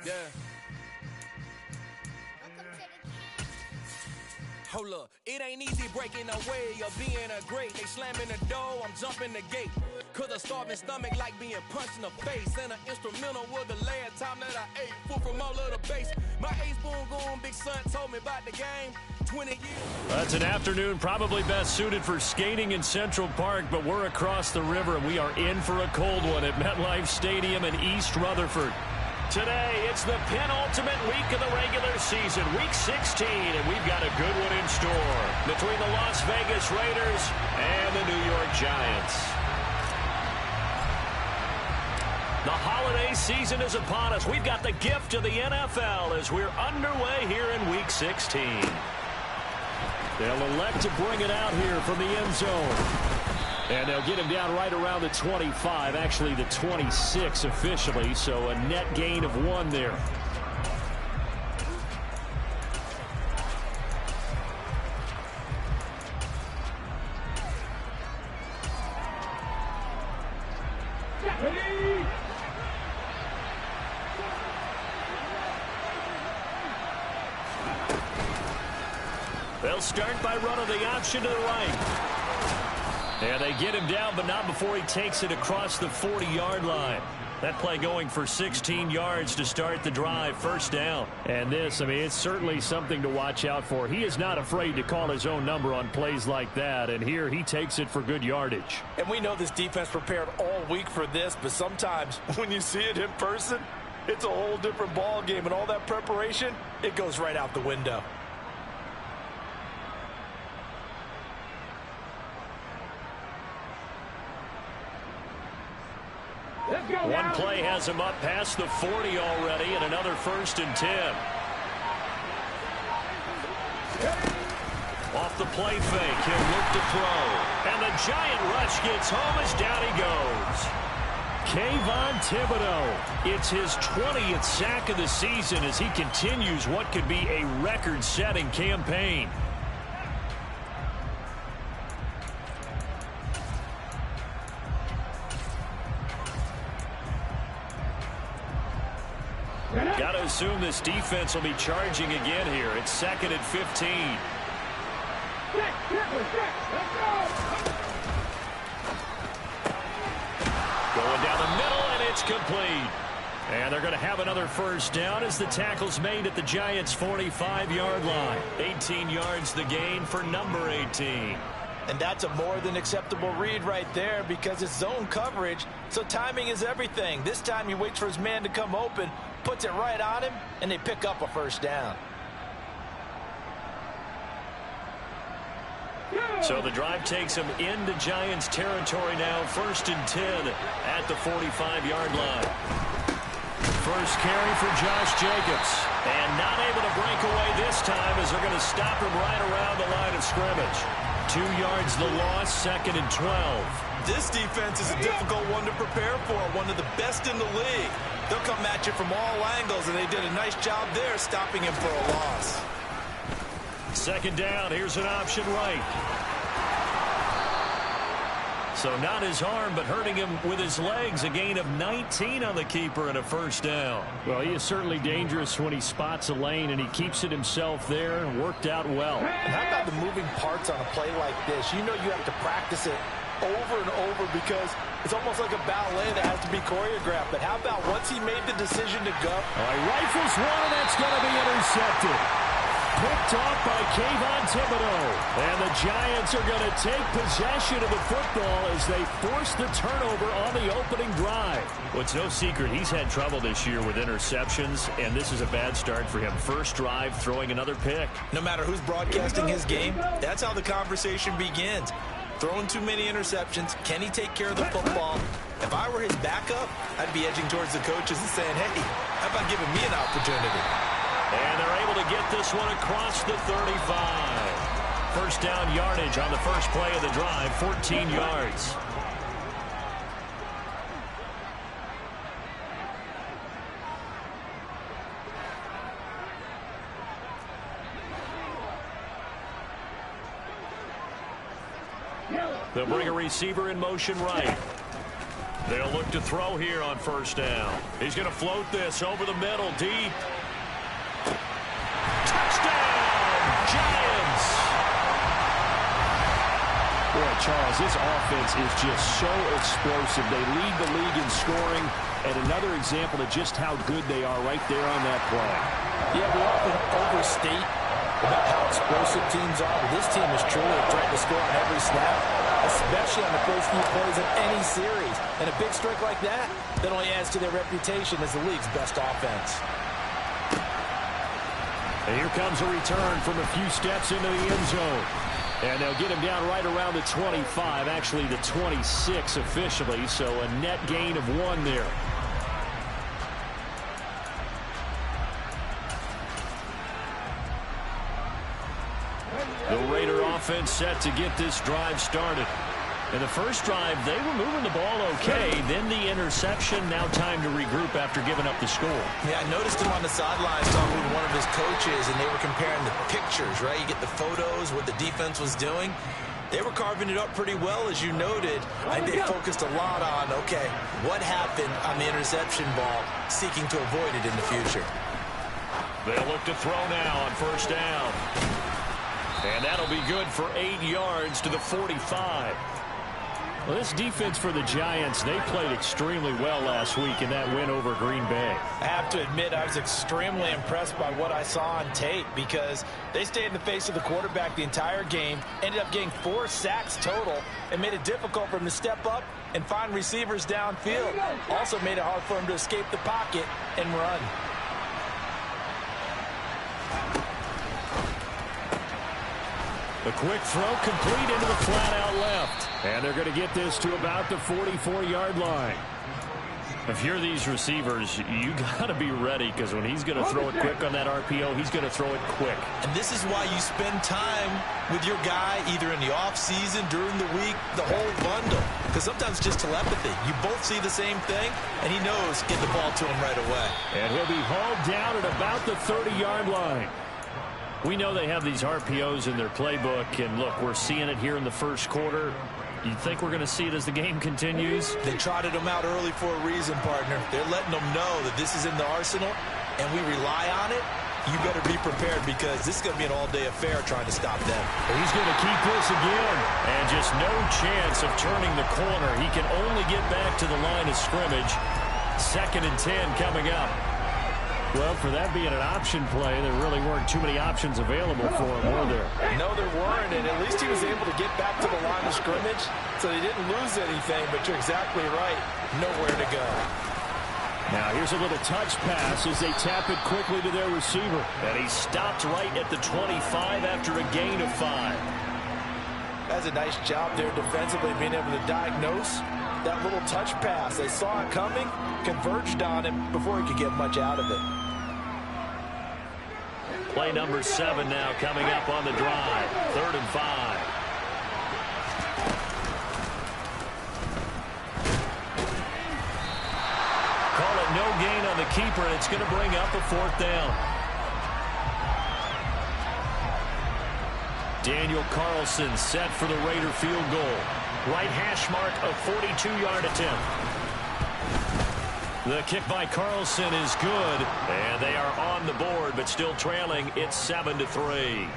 Yeah. Hold up, it ain't easy breaking away or being a great. They slamming the door, I'm jumping the gate. Cause a starving stomach like being punched in the face. And an instrumental was the last time that I ate. Food from all of the base. My ace boom goon, big son told me about the game. 20 years. That's an afternoon probably best suited for skating in Central Park, but we're across the river and we are in for a cold one at MetLife Stadium in East Rutherford. Today, it's the penultimate week of the regular season, week 16, and we've got a good one in store between the Las Vegas Raiders and the New York Giants. The holiday season is upon us. We've got the gift of the NFL as we're underway here in week 16. They'll elect to bring it out here from the end zone. And they'll get him down right around the 25, actually the 26 officially, so a net gain of 1 there. They'll start by running the option to the right. And they get him down, but not before he takes it across the 40-yard line. That play going for 16 yards to start the drive, first down. And this, I mean, it's certainly something to watch out for. He is not afraid to call his own number on plays like that, and here he takes it for good yardage. And we know this defense prepared all week for this, but sometimes when you see it in person, it's a whole different ball game, and all that preparation, it goes right out the window. One play has him up past the 40 already, and another 1st and 10. Off the play fake, he'll look to throw. And the giant rush gets home as down he goes. Kayvon Thibodeau, it's his 20th sack of the season as he continues what could be a record-setting campaign. Got to assume this defense will be charging again here. It's 2nd and 15. Going down the middle, and it's complete. And they're going to have another first down as the tackle's made at the Giants' 45-yard line. 18 yards the gain for number 18. And that's a more than acceptable read right there because it's zone coverage, so timing is everything. This time he waits for his man to come open, puts it right on him, and they pick up a first down. So the drive takes him into Giants territory now, 1st and 10 at the 45-yard line. First carry for Josh Jacobs. And not able to break away this time as they're going to stop him right around the line of scrimmage. 2 yards the loss, 2nd and 12. This defense is a difficult one to prepare for, one of the best in the league. They'll come at you from all angles, and they did a nice job there stopping him for a loss. 2nd down, here's an option right. So not his arm, but hurting him with his legs. A gain of 19 on the keeper and a first down. Well, he is certainly dangerous when he spots a lane, and he keeps it himself there and worked out well. And how about the moving parts on a play like this? You know you have to practice it over and over because it's almost like a ballet that has to be choreographed. But how about once he made the decision to go? All right, rifles one, and that's going to be intercepted. Picked off by Kayvon Thibodeau. And the Giants are going to take possession of the football as they force the turnover on the opening drive. Well, it's no secret he's had trouble this year with interceptions, and this is a bad start for him. First drive, throwing another pick. No matter who's broadcasting his game, that's how the conversation begins. Throwing too many interceptions. Can he take care of the football? If I were his backup, I'd be edging towards the coaches and saying, hey, how about giving me an opportunity? And they're able to get this one across the 35. First down yardage on the first play of the drive, 14 yards. They'll bring a receiver in motion right. They'll look to throw here on first down. He's going to float this over the middle, deep. Touchdown, Giants! Boy, Charles, this offense is just so explosive. They lead the league in scoring, and another example of just how good they are right there on that play. Yeah, we often overstate about how explosive teams are, but this team is truly a threat to score on every snap, especially on the first few plays of any series. And a big strike like that only adds to their reputation as the league's best offense. And here comes a return from a few steps into the end zone. And they'll get him down right around the 25, actually the 26 officially, so a net gain of 1 there. The Raider offense set to get this drive started. In the first drive, they were moving the ball okay. Then the interception. Now time to regroup after giving up the score. Yeah, I noticed him on the sidelines talking with one of his coaches, and they were comparing the pictures, right? You get the photos, what the defense was doing. They were carving it up pretty well, as you noted. I think they focused a lot on, okay, what happened on the interception ball, seeking to avoid it in the future. They'll look to throw now on first down. And that'll be good for 8 yards to the 45. Well, this defense for the Giants, they played extremely well last week in that win over Green Bay. I have to admit, I was extremely impressed by what I saw on tape because they stayed in the face of the quarterback the entire game, ended up getting 4 sacks total, and made it difficult for him to step up and find receivers downfield. Also made it hard for him to escape the pocket and run. The quick throw complete into the flat out left. And they're going to get this to about the 44-yard line. If you're these receivers, you got to be ready because when he's going to throw it quick on that RPO, he's going to throw it quick. And this is why you spend time with your guy either in the offseason, during the week, the whole bundle. Because sometimes it's just telepathy. You both see the same thing, and he knows get the ball to him right away. And he'll be hauled down at about the 30-yard line. We know they have these RPOs in their playbook, and look, we're seeing it here in the first quarter. You think we're going to see it as the game continues? They trotted them out early for a reason, partner. They're letting them know that this is in the arsenal, and we rely on it. You better be prepared because this is going to be an all-day affair trying to stop them. He's going to keep this again. And just no chance of turning the corner. He can only get back to the line of scrimmage. 2nd and 10 coming up. Well, for that being an option play, there really weren't too many options available for him, were there? No, there weren't, and at least he was able to get back to the line of scrimmage, so he didn't lose anything, but you're exactly right. Nowhere to go. Now, here's a little touch pass as they tap it quickly to their receiver. And he stopped right at the 25 after a gain of 5. That's a nice job there defensively, being able to diagnose that little touch pass. They saw it coming, converged on him before he could get much out of it. Play number 7 now coming up on the drive. 3rd and 5. Call it no gain on the keeper, and it's going to bring up a 4th down. Daniel Carlson set for the Raider field goal. Right hash mark, a 42-yard attempt. The kick by Carlson is good, and they are on the board, but still trailing. It's 7-3.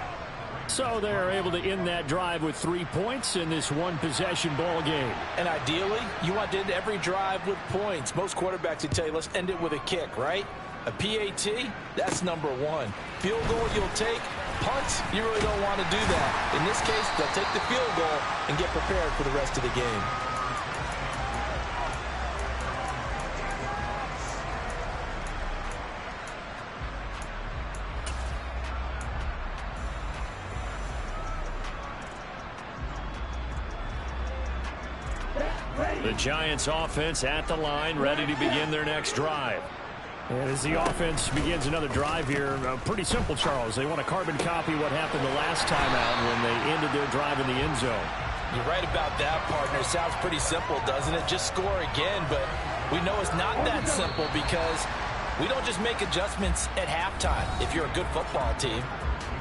So they're able to end that drive with 3 points in this one-possession ball game. And ideally, you want to end every drive with points. Most quarterbacks would tell you, let's end it with a kick, right? A PAT, that's number 1. Field goal you'll take. Punts, you really don't want to do that. In this case, they'll take the field goal and get prepared for the rest of the game. The Giants offense at the line, ready to begin their next drive. And as the offense begins another drive here, pretty simple, Charles. They want to carbon copy what happened the last time out when they ended their drive in the end zone. You're right about that, partner. Sounds pretty simple, doesn't it? Just score again, but we know it's not that simple because we don't just make adjustments at halftime if you're a good football team.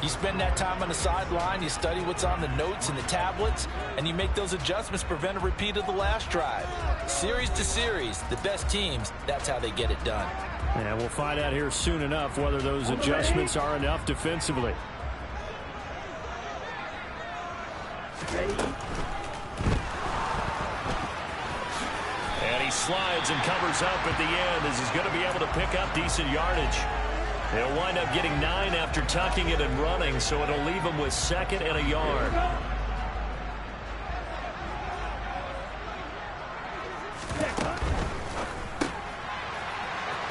You spend that time on the sideline, you study what's on the notes and the tablets, and you make those adjustments to prevent a repeat of the last drive. Series to series, the best teams, that's how they get it done. And we'll find out here soon enough whether those adjustments are enough defensively. And he slides and covers up at the end as he's going to be able to pick up decent yardage. They'll wind up getting 9 after tucking it and running, so it'll leave them with 2nd and a yard.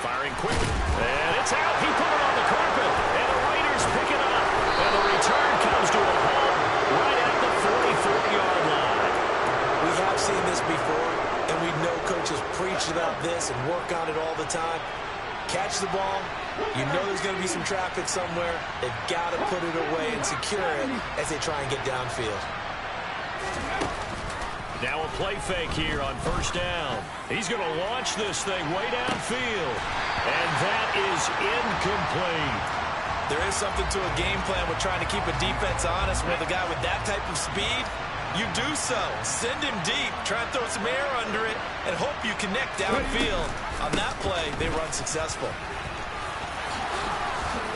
Firing quick, and it's out. He put it on the carpet, and the Raiders pick it up. And the return comes to a halt right at the 44-yard line. We have seen this before, and we know coaches preach about this and work on it all the time. Catch the ball. You know there's going to be some traffic somewhere. They've got to put it away and secure it as they try and get downfield. Now a play fake here on 1st down. He's going to launch this thing way downfield. And that is incomplete. There is something to a game plan with trying to keep a defense honest. With a guy with that type of speed, you do so. Send him deep. Try and throw some air under it and hope you connect downfield. On that play, they run successful.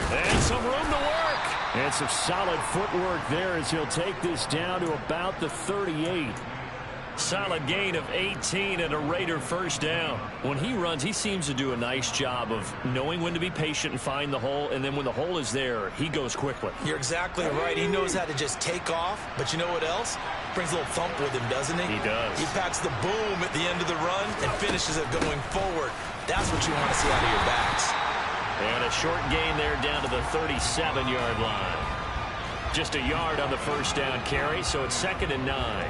And some room to work. And some solid footwork there as he'll take this down to about the 38. Solid gain of 18 and a Raider 1st down. When he runs, he seems to do a nice job of knowing when to be patient and find the hole, and then when the hole is there, he goes quickly. You're exactly right. He knows how to just take off, but you know what else? Brings a little thump with him, doesn't he? He does. He packs the boom at the end of the run and finishes it going forward. That's what you want to see out of your backs. And a short gain there down to the 37-yard line. Just a yard on the 1st down carry, so it's 2nd and 9.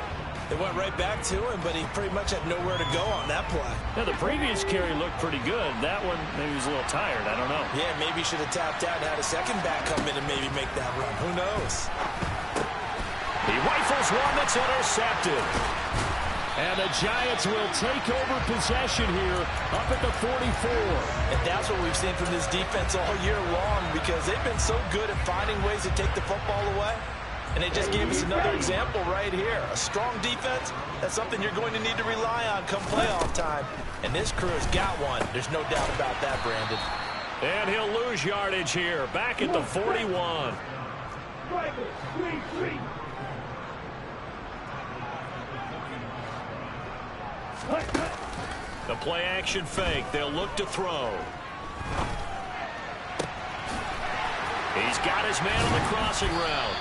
They went right back to him, but he pretty much had nowhere to go on that play. Now, the previous carry looked pretty good. That one, maybe he was a little tired. I don't know. Yeah, maybe he should have tapped out and had a second back come in and maybe make that run. Who knows? He rifles one that's intercepted. And the Giants will take over possession here up at the 44. And that's what we've seen from this defense all year long because they've been so good at finding ways to take the football away. And they just gave us another example right here. A strong defense, that's something you're going to need to rely on come playoff time. And this crew has got one. There's no doubt about that, Brandon. And he'll lose yardage here, back at the 41. The play action fake. They'll look to throw. He's got his man on the crossing route.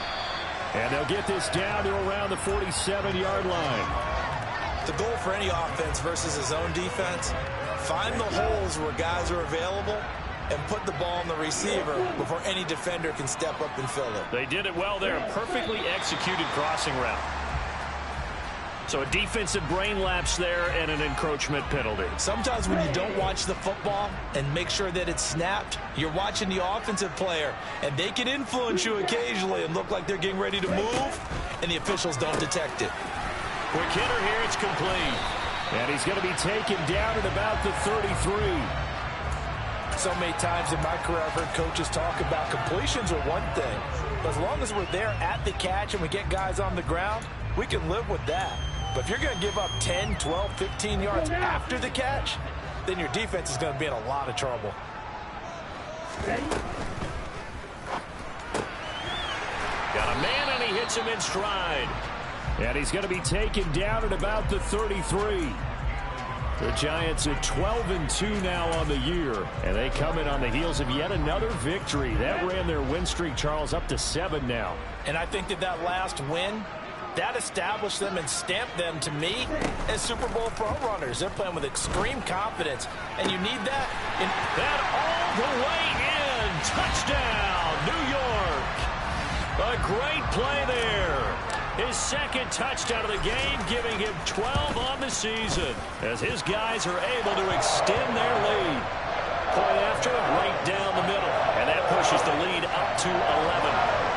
And they'll get this down to around the 47-yard line. The goal for any offense versus his own defense, find the holes where guys are available and put the ball on the receiver before any defender can step up and fill it. They did it well there. Perfectly executed crossing route. So a defensive brain lapse there and an encroachment penalty. Sometimes when you don't watch the football and make sure that it's snapped, you're watching the offensive player, and they can influence you occasionally and look like they're getting ready to move, and the officials don't detect it. Quick hitter here, it's complete. And he's going to be taken down at about the 33. So many times in my career I've heard coaches talk about completions are one thing, but as long as we're there at the catch and we get guys on the ground, we can live with that. But if you're going to give up 10, 12, 15 yards after the catch, then your defense is going to be in a lot of trouble. Got a man, and he hits him in stride. And he's going to be taken down at about the 33. The Giants at 12-2 now on the year. And they come in on the heels of yet another victory. That ran their win streak, Charles, up to 7 now. And I think that last win, that established them and stamped them, to me, as Super Bowl front runners. They're playing with extreme confidence, and you need that. That all the way in. Touchdown, New York. A great play there. His second touchdown of the game, giving him 12 on the season, as his guys are able to extend their lead. Point after, right down the middle, and that pushes the lead up to 11.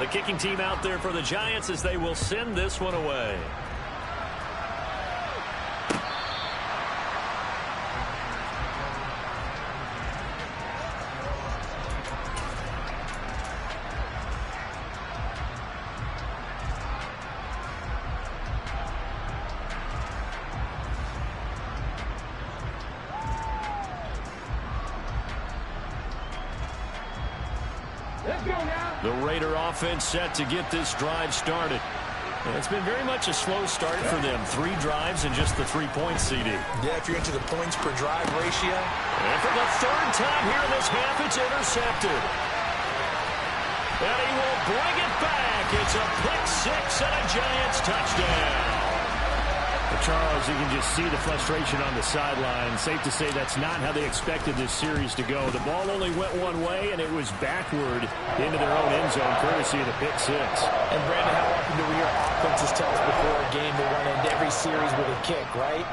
The kicking team out there for the Giants as they will send this one away. The Raider offense set to get this drive started. And it's been very much a slow start for them. 3 drives and just the 3 points, CD. Yeah, if you're into the points per drive ratio. And for the 3rd time here in this half, it's intercepted. And he will bring it back. It's a pick 6 and a Giants touchdown. Charles, you can just see the frustration on the sideline. Safe to say that's not how they expected this series to go. The ball only went one way, and it was backward into their own end zone, courtesy of the pick 6. And, Brandon, how often do we hear offenses tell us before a game they want to end every series with a kick, right?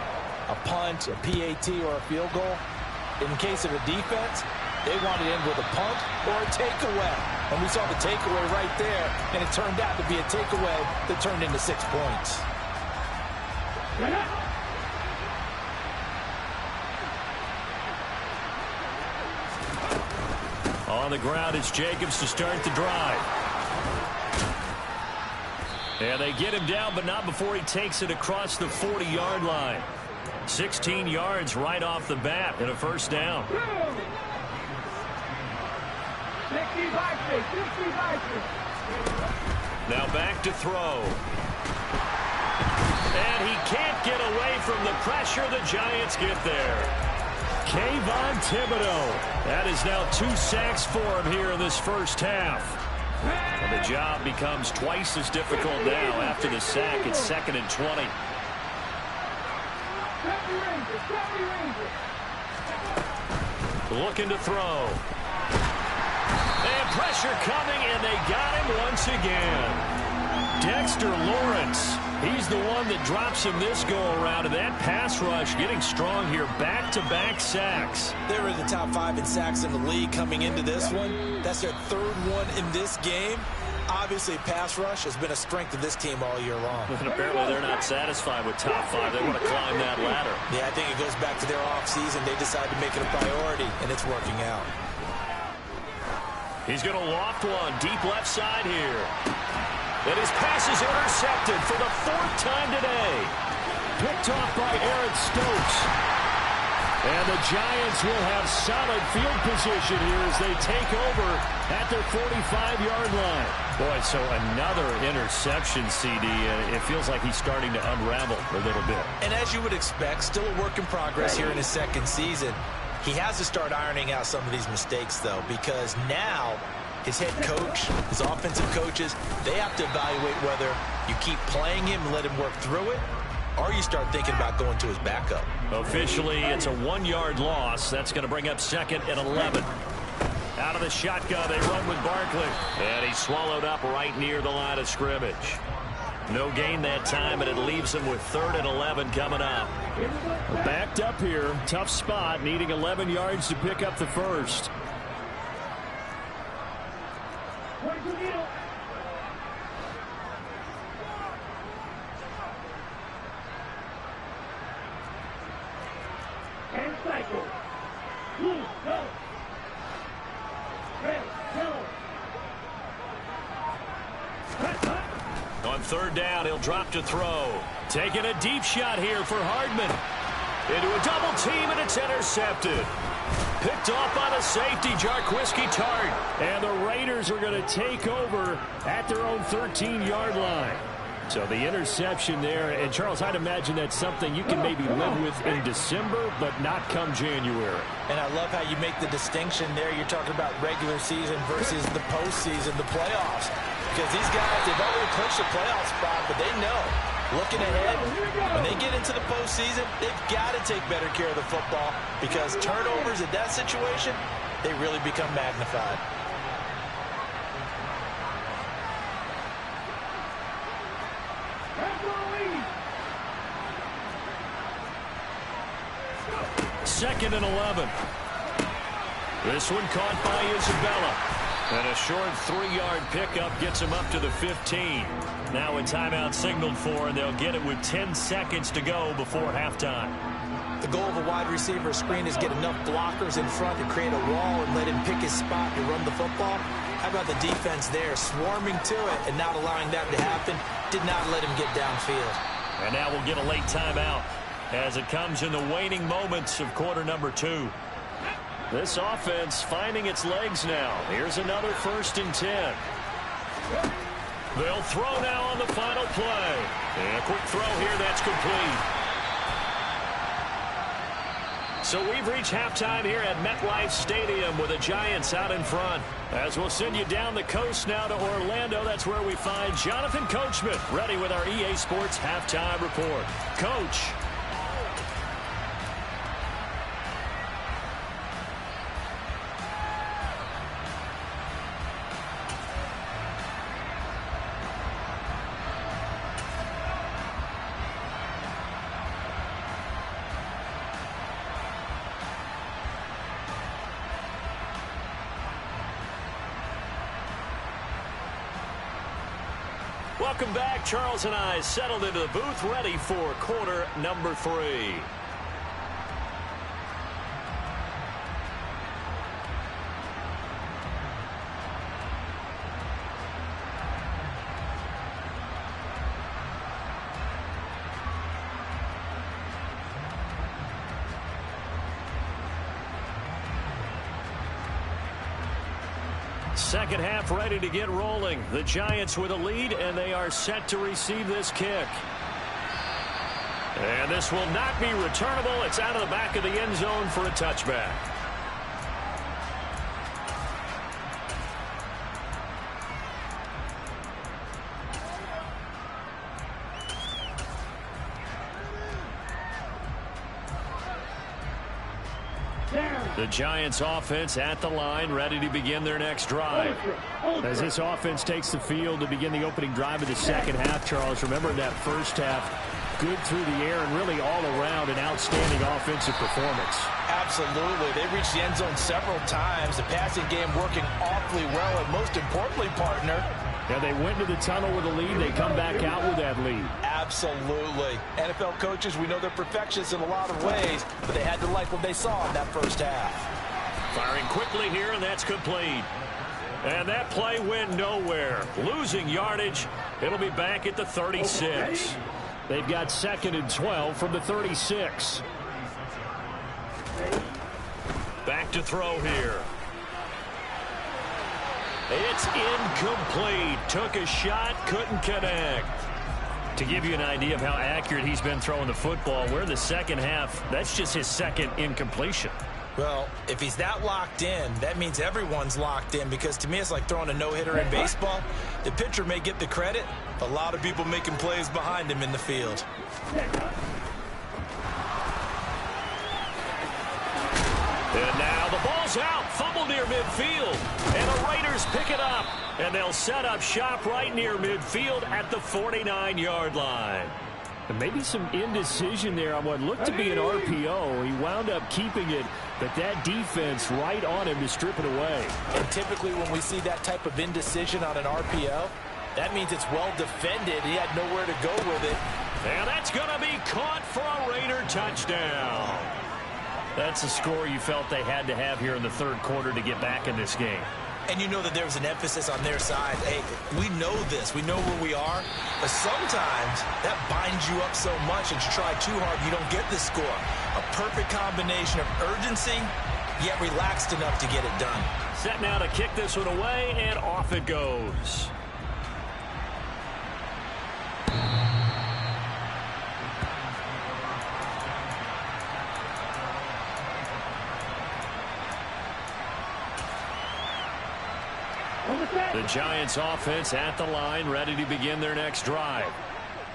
A punt, a PAT, or a field goal. In case of a defense, they want to end with a punt or a takeaway. And we saw the takeaway right there, and it turned out to be a takeaway that turned into 6 points. On the ground, it's Jacobs to start the drive. And they get him down, but not before he takes it across the 40-yard line. 16 yards right off the bat and a first down. Now back to throw. And he can't get away from the pressure. The Giants get there. Kayvon Thibodeau. That is now 2 sacks for him here in this first half. And the job becomes twice as difficult now. After the sack, it's 2nd and 20. Looking to throw. And pressure coming, and they got him once again. Dexter Lawrence, he's the one that drops him this go-around, and that pass rush getting strong here. Back-to-back sacks. They were in the top 5 in sacks in the league coming into this one. That's their 3rd one in this game. Obviously, pass rush has been a strength of this team all year long. And apparently they're not satisfied with top 5. They want to climb that ladder. Yeah, I think it goes back to their offseason. They decided to make it a priority, and it's working out. He's going to loft one deep left side here. And his pass is intercepted for the 4th time today. Picked off by Aaron Stokes. And the Giants will have solid field position here as they take over at their 45-yard line. Boy, so another interception, CD. It feels like he's starting to unravel a little bit. And as you would expect, still a work in progress here in his 2nd season. He has to start ironing out some of these mistakes, though, because now his head coach, his offensive coaches, they have to evaluate whether you keep playing him and let him work through it, or you start thinking about going to his backup. Officially, it's a 1-yard loss. That's going to bring up 2nd and 11. Out of the shotgun, they run with Barkley. And he's swallowed up right near the line of scrimmage. No gain that time, and it leaves him with 3rd and 11 coming up. Backed up here. Tough spot, needing 11 yards to pick up the first. On 3rd down, he'll drop to throw. Taking a deep shot here for Hardman. Into a double team, and it's intercepted. Picked off by the safety, Jarquiski Tart. And the Raiders are going to take over at their own 13-yard line. So the interception there, and Charles, I'd imagine that's something you can maybe live with in December, but not come January. And I love how you make the distinction there. You're talking about regular season versus the postseason, the playoffs. Because these guys, they've already clinched a playoff spot, but they know, looking ahead, when they get into the postseason, they've got to take better care of the football because turnovers in that situation, they really become magnified. Second and 11. This one caught by Isabella. And a short 3-yard pickup gets him up to the 15. Now a timeout signaled for, and they'll get it with 10 seconds to go before halftime. The goal of a wide receiver screen is get enough blockers in front to create a wall and let him pick his spot to run the football. How about the defense there, swarming to it and not allowing that to happen? Did not let him get downfield. And now we'll get a late timeout as it comes in the waning moments of quarter number 2. This offense finding its legs now. Here's another 1st and 10. They'll throw now on the final play. And a quick throw here that's complete. So we've reached halftime here at MetLife Stadium with the Giants out in front. As we'll send you down the coast now to Orlando, that's where we find Jonathan Coachman ready with our EA Sports halftime report. Coach. Welcome back. Charles and I settled into the booth, ready for quarter number 3. Second half ready to get rolling. The Giants with a lead, and they are set to receive this kick. And this will not be returnable. It's out of the back of the end zone for a touchback. The Giants offense at the line, ready to begin their next drive. As this offense takes the field to begin the opening drive of the second half, Charles, remember that first half, good through the air and really all around an outstanding offensive performance. Absolutely. They reached the end zone several times. The passing game working awfully well, and most importantly, partner, yeah, they went to the tunnel with a lead. They come back out with that lead. Absolutely. NFL coaches, we know they're perfectionists in a lot of ways, but they had to like what they saw in that first half. Firing quickly here, and that's complete. And that play went nowhere. Losing yardage. It'll be back at the 36. They've got 2nd and 12 from the 36. Back to throw here. It's incomplete. Took a shot, couldn't connect. To give you an idea of how accurate he's been throwing the football, we're in the second half. That's just his 2nd incompletion. Well, if he's that locked in, that means everyone's locked in, because to me it's like throwing a no-hitter in baseball. The pitcher may get the credit, a lot of people making plays behind him in the field. And now the ball's out, fumble near midfield, and the Raiders pick it up, and they'll set up shop right near midfield at the 49-yard line. And maybe some indecision there on what looked to be an RPO. He wound up keeping it, but that defense right on him to strip it away. And typically when we see that type of indecision on an RPO, that means it's well defended. He had nowhere to go with it. And that's going to be caught for a Raider touchdown. That's a score you felt they had to have here in the third quarter to get back in this game. And you know that there was an emphasis on their side. Hey, we know this. We know where we are. But sometimes that binds you up so much that you try too hard, you don't get the score. A perfect combination of urgency, yet relaxed enough to get it done. Set now to kick this one away, and off it goes. The Giants offense at the line, ready to begin their next drive.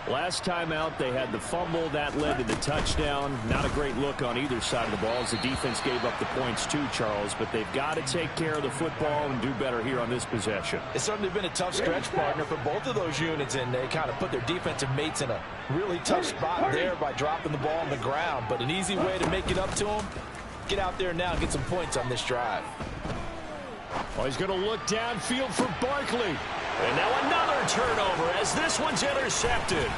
Last time out, they had the fumble. That led to the touchdown. Not a great look on either side of the ball as the defense gave up the points too, Charles. But they've got to take care of the football and do better here on this possession. It's certainly been a tough stretch, partner, for both of those units, and they kind of put their defensive mates in a really tough spot there by dropping the ball on the ground. But an easy way to make it up to them, get out there now and get some points on this drive. Oh, he's going to look downfield for Barkley. And now another turnover as this one's intercepted.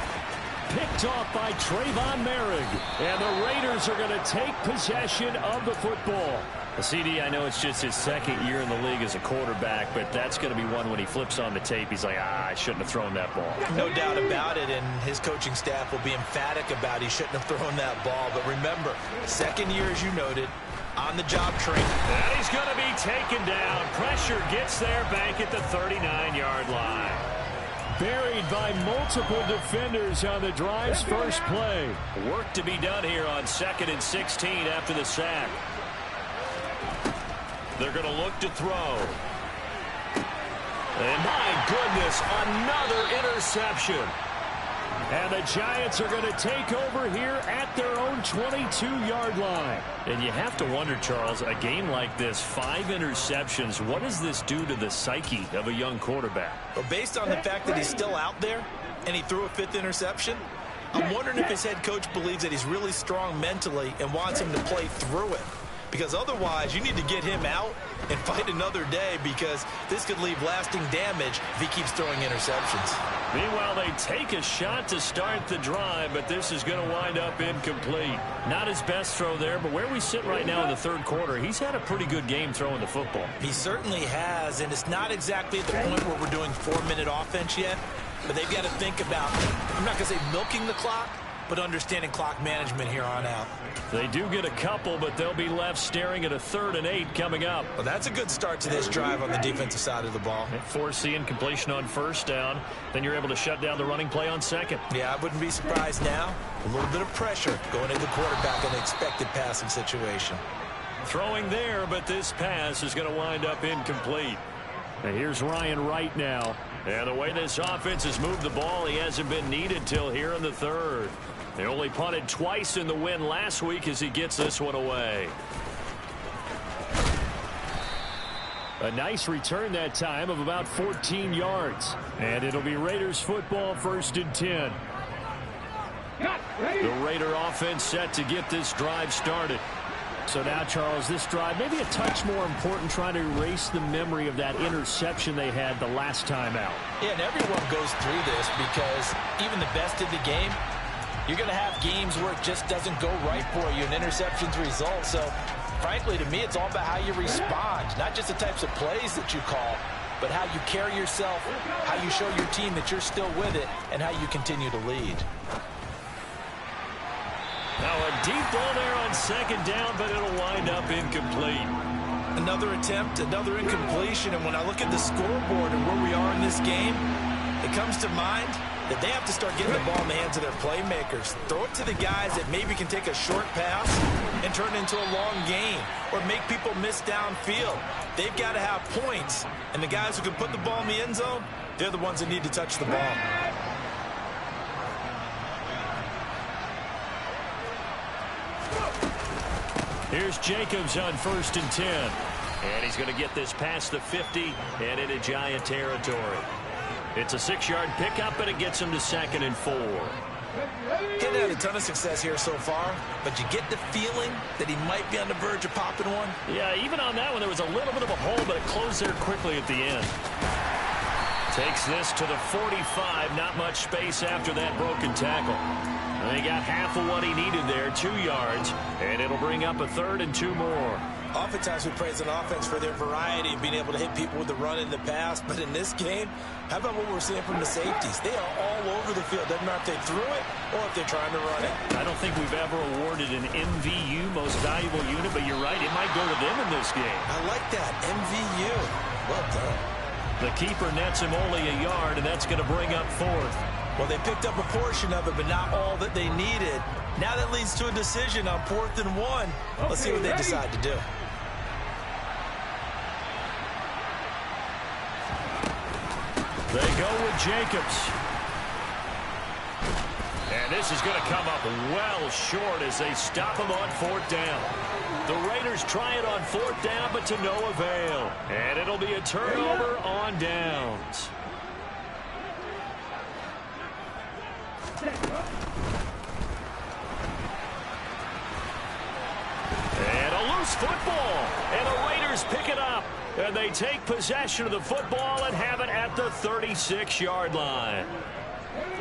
Picked off by Trayvon Merrick. And the Raiders are going to take possession of the football. The CD, I know it's just his second year in the league as a quarterback, but that's going to be one when he flips on the tape. He's like, I shouldn't have thrown that ball. No doubt about it, and his coaching staff will be emphatic about he shouldn't have thrown that ball. But remember, second year, as you noted, on-the-job training. And he's going to be taken down. Pressure gets there back at the 39-yard line. Buried by multiple defenders on the drive's first play. Work to be done here on 2nd and 16 after the sack. They're going to look to throw. And my goodness, another interception. And the Giants are going to take over here at their own 22-yard line. And you have to wonder, Charles, a game like this, 5 interceptions, what does this do to the psyche of a young quarterback? Well, based on the fact that he's still out there and he threw a 5th interception, I'm wondering if his head coach believes that he's really strong mentally and wants him to play through it. Because otherwise, you need to get him out and fight another day, because this could leave lasting damage if he keeps throwing interceptions. Meanwhile, they take a shot to start the drive, but this is going to wind up incomplete. Not his best throw there, but where we sit right now in the 3rd quarter, he's had a pretty good game throwing the football. He certainly has, and it's not exactly at the point where we're doing 4-minute offense yet, but they've got to think about, I'm not going to say milking the clock, but understanding clock management here on out. They do get a couple, but they'll be left staring at a 3rd and 8 coming up. Well, that's a good start to this drive on the defensive side of the ball. Force the incompletion on 1st down. Then you're able to shut down the running play on 2nd. Yeah, I wouldn't be surprised now. A little bit of pressure going into the quarterback in an expected passing situation. Throwing there, but this pass is going to wind up incomplete. And here's Ryan Wright now. And the way this offense has moved the ball, he hasn't been needed till here in the 3rd. They only punted twice in the win last week as he gets this one away. A nice return that time of about 14 yards. And it'll be Raiders football, 1st and 10. The Raider offense set to get this drive started. So now, Charles, this drive maybe a touch more important, trying to erase the memory of that interception they had the last time out. Yeah, and everyone goes through this, because even the best of the game, you're going to have games where it just doesn't go right for you, and interceptions result. So, frankly, to me, it's all about how you respond, not just the types of plays that you call, but how you carry yourself, how you show your team that you're still with it, and how you continue to lead. Now a deep ball there on 2nd down, but it'll wind up incomplete. Another attempt, another incompletion, and when I look at the scoreboard and where we are in this game, it comes to mind that they have to start getting the ball in the hands of their playmakers. Throw it to the guys that maybe can take a short pass and turn it into a long gain, or make people miss downfield. They've got to have points, and the guys who can put the ball in the end zone, they're the ones that need to touch the ball. Here's Jacobs on 1st and 10. And he's going to get this past the 50 and into Giant territory. It's a 6-yard pickup, and it gets him to 2nd and 4. He hasn't had a ton of success here so far, but you get the feeling that he might be on the verge of popping one. Yeah, even on that one, there was a little bit of a hole, but it closed there quickly at the end. Takes this to the 45. Not much space after that broken tackle. They got half of what he needed there, 2 yards, and it'll bring up a 3rd and 2 more. Oftentimes we praise an offense for their variety of being able to hit people with the run in the pass, but in this game, how about what we're seeing from the safeties? They are all over the field. Doesn't matter if they threw it or if they're trying to run it. I don't think we've ever awarded an MVU, most valuable unit, but you're right, it might go to them in this game. I like that, MVU. Well done. The keeper nets him only a yard, and that's going to bring up 4th. Well, they picked up a portion of it, but not all that they needed. Now that leads to a decision on 4th and 1. Let's see what they decide to do. They go with Jacobs. And this is going to come up well short as they stop him on 4th down. The Raiders try it on 4th down, but to no avail. And it'll be a turnover on downs. And a loose football. And the Raiders pick it up. And they take possession of the football and have it at the 36-yard line.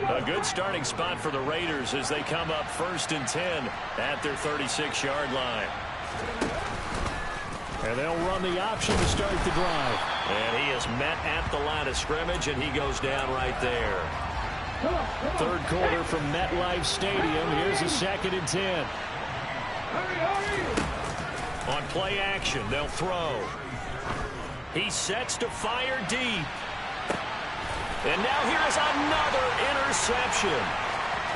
A good starting spot for the Raiders as they come up 1st and 10 at their 36-yard line. And they'll run the option to start the drive. And he is met at the line of scrimmage, and he goes down right there. 3rd quarter from MetLife Stadium. Here's a 2nd and 10. On Play action. They'll throw. He sets to fire deep. And now here's another interception.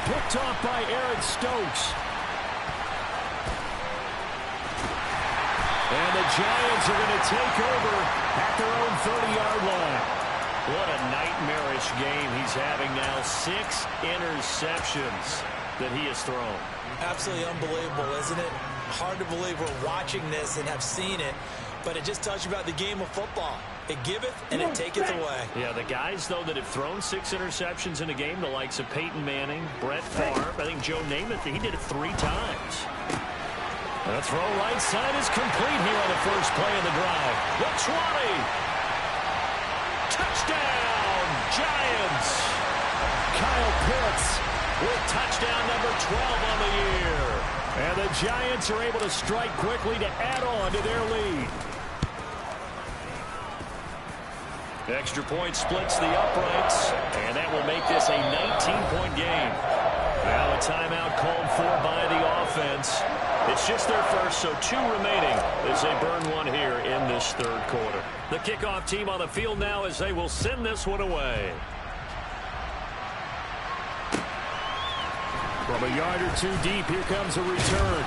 Picked off by Aaron Stokes. And the Giants are going to take over at their own 30-yard line. What a nightmarish game he's having now. 6 interceptions that he has thrown. Absolutely unbelievable, isn't it? Hard to believe we're watching this and have seen it, but it just tells you about the game of football. It giveth and it taketh away. Yeah, the guys, though, that have thrown 6 interceptions in a game, the likes of Peyton Manning, Brett Favre, I think Joe Namath, he did it 3 times. The throw right side is complete here on the first play of the drive. The 20. Touchdown, Giants. Kyle Pitts with touchdown number 12 on the year. And the Giants are able to strike quickly to add on to their lead. Extra point splits the uprights, and that will make this a 19-point game. Now a timeout called for by the offense. It's just their first, so 2 remaining as they burn one here in this third quarter. The kickoff team on the field now as they will send this one away. From a yard or 2 deep, here comes a return.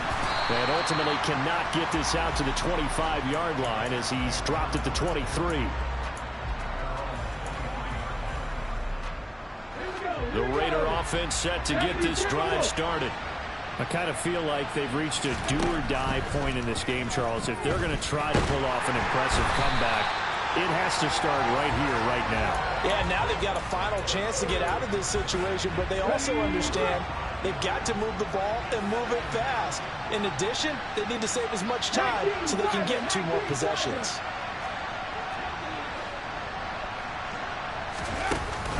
And ultimately cannot get this out to the 25-yard line as he's dropped at the 23. The Raider offense set to get this drive started. I kind of feel like they've reached a do-or-die point in this game, Charles. If they're going to try to pull off an impressive comeback, it has to start right here, right now. Yeah, now they've got a final chance to get out of this situation, but they also understand they've got to move the ball and move it fast. In addition, they need to save as much time so they can get 2 more possessions.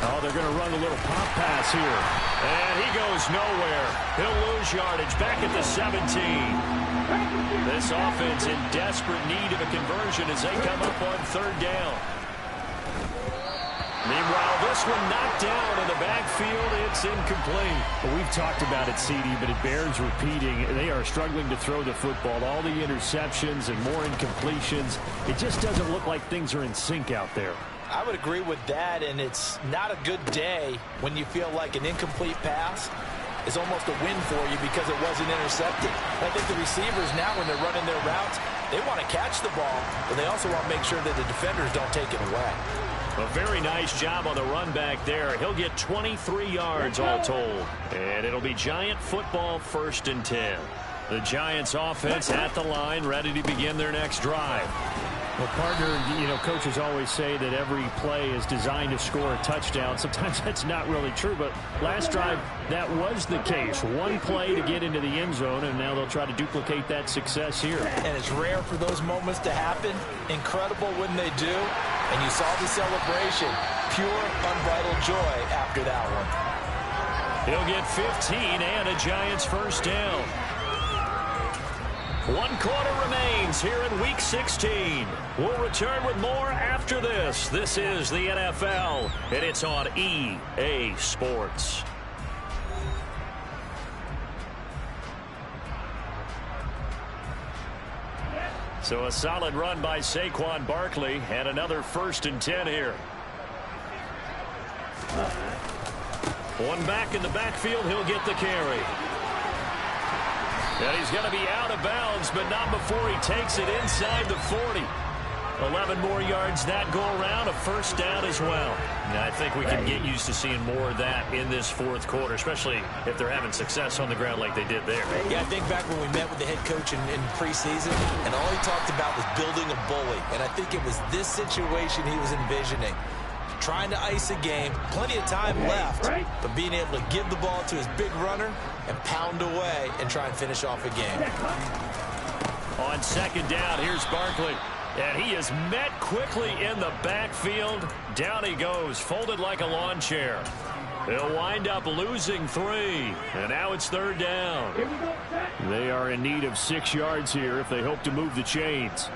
Oh, they're going to run a little pop pass here. And he goes nowhere. He'll lose yardage back at the 17. This offense in desperate need of a conversion as they come up on 3rd down. Meanwhile, this one knocked down in the backfield. It's incomplete. Well, we've talked about it, CD, but it bears repeating. They are struggling to throw the football. All the interceptions and more incompletions. It just doesn't look like things are in sync out there. I would agree with that, and it's not a good day when you feel like an incomplete pass is almost a win for you because it wasn't intercepted. I think the receivers now, when they're running their routes, they want to catch the ball, but they also want to make sure that the defenders don't take it away. A very nice job on the run back there. He'll get 23 yards all told. And it'll be Giant football 1st and 10. The Giants offense at the line, ready to begin their next drive. Well, partner, coaches always say that every play is designed to score a touchdown. Sometimes that's not really true, but last drive, that was the case. 1 play to get into the end zone, and now they'll try to duplicate that success here. And it's rare for those moments to happen. Incredible when they do. And you saw the celebration. Pure, unbridled joy after that one. He'll get 15 and a Giants 1st down. 1 quarter remains here in Week 16. We'll return with more after this. This is the NFL, and it's on EA Sports. So a solid run by Saquon Barkley, and another 1st and 10 here. One back in the backfield, he'll get the carry. And he's going to be out of bounds, but not before he takes it inside the 40. 11 more yards that go around, a 1st down as well. Now, I think we can get used to seeing more of that in this 4th quarter, especially if they're having success on the ground like they did there. Yeah, I think back when we met with the head coach in preseason, and all he talked about was building a bully. And I think it was this situation he was envisioning. Trying to ice a game, plenty of time left, but being able to give the ball to his big runner and pound away and try and finish off a game. On 2nd down, here's Barkley. And he is met quickly in the backfield. Down he goes, folded like a lawn chair. They'll wind up losing 3. And now it's 3rd down. They are in need of 6 yards here if they hope to move the chains.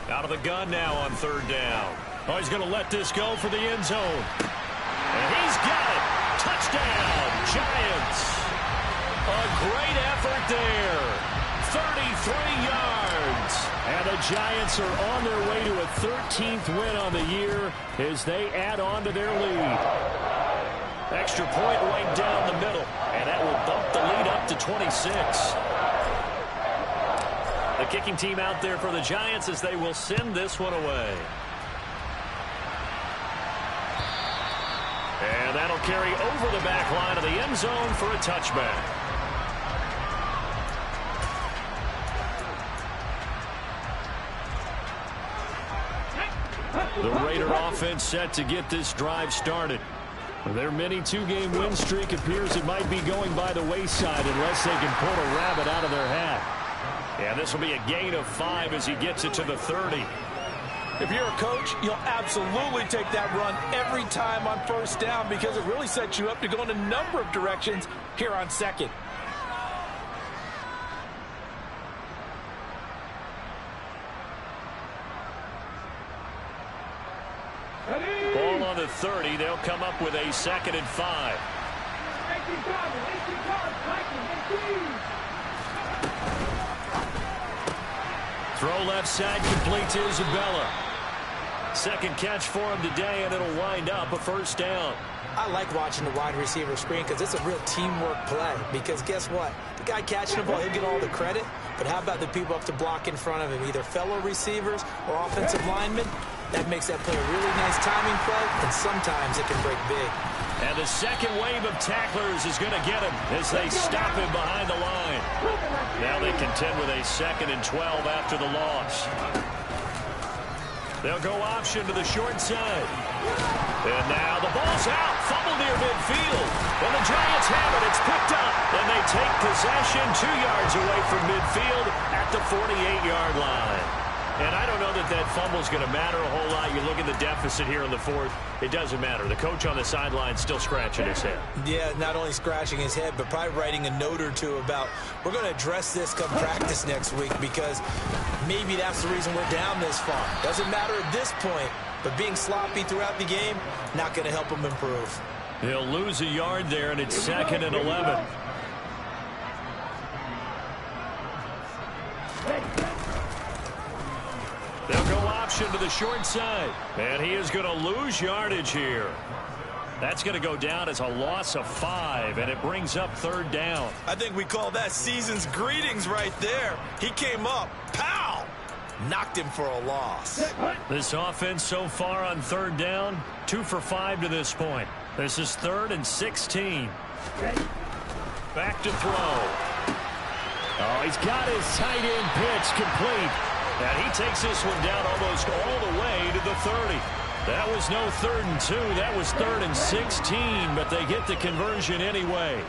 Out of the gun now on 3rd down. Oh, he's going to let this go for the end zone. And he's A great effort there. 33 yards. And the Giants are on their way to a 13th win on the year as they add on to their lead. Extra point right down the middle, and that will bump the lead up to 26. The kicking team out there for the Giants as they will send this one away. And that'll carry over the back line of the end zone for a touchback. The Raider offense set to get this drive started. Their mini two-game win streak appears it might be going by the wayside unless they can pull a rabbit out of their hat. Yeah, this will be a gain of 5 as he gets it to the 30. If you're a coach, you'll absolutely take that run every time on first down because it really sets you up to go in a number of directions here on second. Ball on the 30. They'll come up with a 2nd and 5. Throw left side, complete to Isabella. Second catch for him today, and it'll wind up a first down. I like watching the wide receiver screen because it's a real teamwork play. Because guess what? The guy catching the ball, he'll get all the credit. But how about the people up to block in front of him, either fellow receivers or offensive linemen? That makes that play a really nice timing play, and sometimes it can break big. And the second wave of tacklers is going to get him as they stop him behind the line. Now they contend with a 2nd and 12 after the loss. They'll go option to the short side. And now the ball's out. Fumble near midfield. And the Giants have it. It's picked up. And they take possession 2 yards away from midfield at the 48-yard line. And I don't know that that fumble's going to matter a whole lot. You look at the deficit here in the 4th. It doesn't matter. The coach on the sideline still scratching his head. Yeah, not only scratching his head, but probably writing a note or two about we're going to address this come practice next week because maybe that's the reason we're down this far. Doesn't matter at this point, but being sloppy throughout the game, not going to help him improve. He'll lose a yard there, and it's 2nd and 11. They'll go option to the short side. And he is going to lose yardage here. That's going to go down as a loss of 5, and it brings up 3rd down. I think we call that season's greetings right there. He came up, pow! Knocked him for a loss. This offense so far on 3rd down, 2 for 5 to this point. This is 3rd and 16. Back to throw. Oh, he's got his tight end pitch complete. And he takes this one down almost all the way to the 30. That was no 3rd and 2. That was 3rd and 16, but they get the conversion anyway.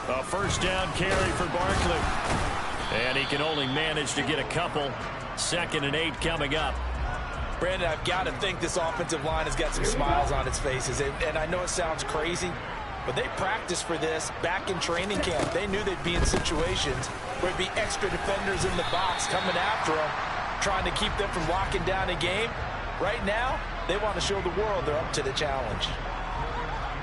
A first down carry for Barkley. And he can only manage to get a couple. 2nd and 8 coming up. Brandon, I've got to think this offensive line has got some smiles on its faces. And I know it sounds crazy, but they practiced for this back in training camp. They knew they'd be in situations where it'd be extra defenders in the box coming after them, trying to keep them from locking down a game. Right now, they want to show the world they're up to the challenge.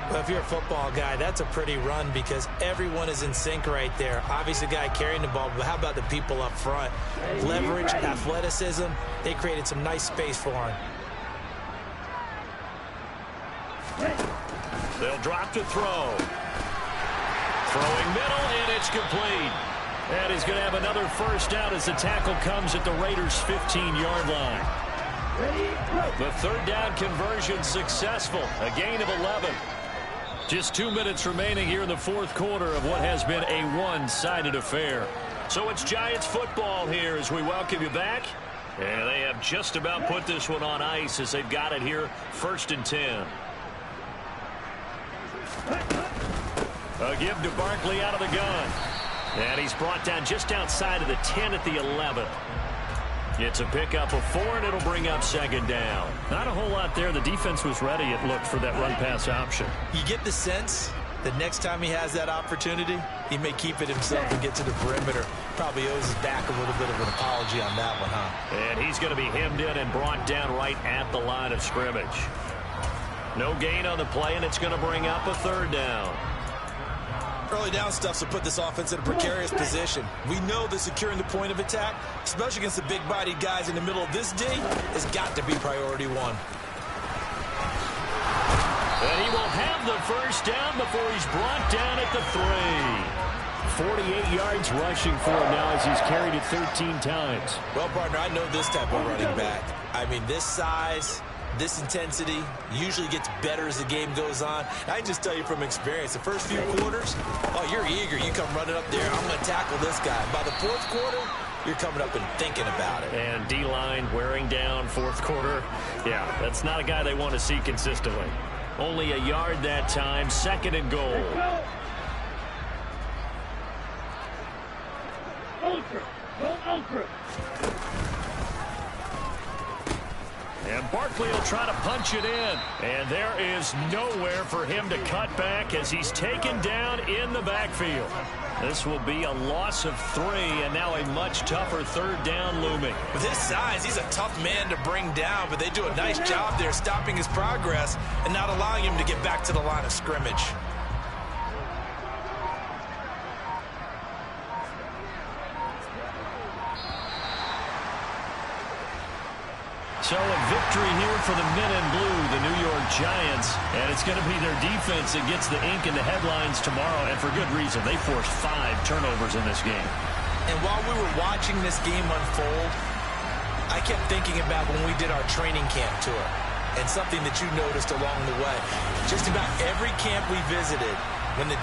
Well, if you're a football guy, that's a pretty run because everyone is in sync right there. Obviously, the guy carrying the ball, but how about the people up front? Leverage, athleticism, they created some nice space for him. They'll drop to throw. Throwing middle, and it's complete. And he's going to have another first down as the tackle comes at the Raiders' 15-yard line. The 3rd down conversion successful. A gain of 11. Just 2 minutes remaining here in the 4th quarter of what has been a one-sided affair. So it's Giants football here as we welcome you back. And they have just about put this one on ice as they've got it here 1st and 10. A give to Barkley out of the gun. And he's brought down just outside of the 10 at the 11. It's a pickup of 4, and it'll bring up 2nd down. Not a whole lot there. The defense was ready, it looked, for that run-pass option. You get the sense that next time he has that opportunity, he may keep it himself and get to the perimeter. Probably owes his back a little bit of an apology on that one, huh? And he's going to be hemmed in and brought down right at the line of scrimmage. No gain on the play, and it's going to bring up a third down. Early down stuff will put this offense in a precarious position. We know that securing the point of attack, especially against the big-bodied guys in the middle of this D, has got to be priority one. And he will have the first down before he's brought down at the 3. 48 yards rushing for him now as he's carried it 13 times. Well, partner, I know this type of running back. I mean, this size, this intensity usually gets better as the game goes on. I can just tell you from experience, the first few quarters, oh, you're eager. You come running up there, I'm going to tackle this guy. By the fourth quarter, you're coming up and thinking about it. And D-line wearing down fourth quarter. Yeah, that's not a guy they want to see consistently. Only a yard that time, 2nd and goal. And Barkley will try to punch it in. And there is nowhere for him to cut back as he's taken down in the backfield. This will be a loss of 3, and now a much tougher third down looming. With his size, he's a tough man to bring down, but they do a nice job there stopping his progress and not allowing him to get back to the line of scrimmage. So a victory here for the men in blue, the New York Giants. And it's going to be their defense that gets the ink in the headlines tomorrow, and for good reason. They forced 5 turnovers in this game. And while we were watching this game unfold, I kept thinking about when we did our training camp tour and something that you noticed along the way. Just about every camp we visited, when the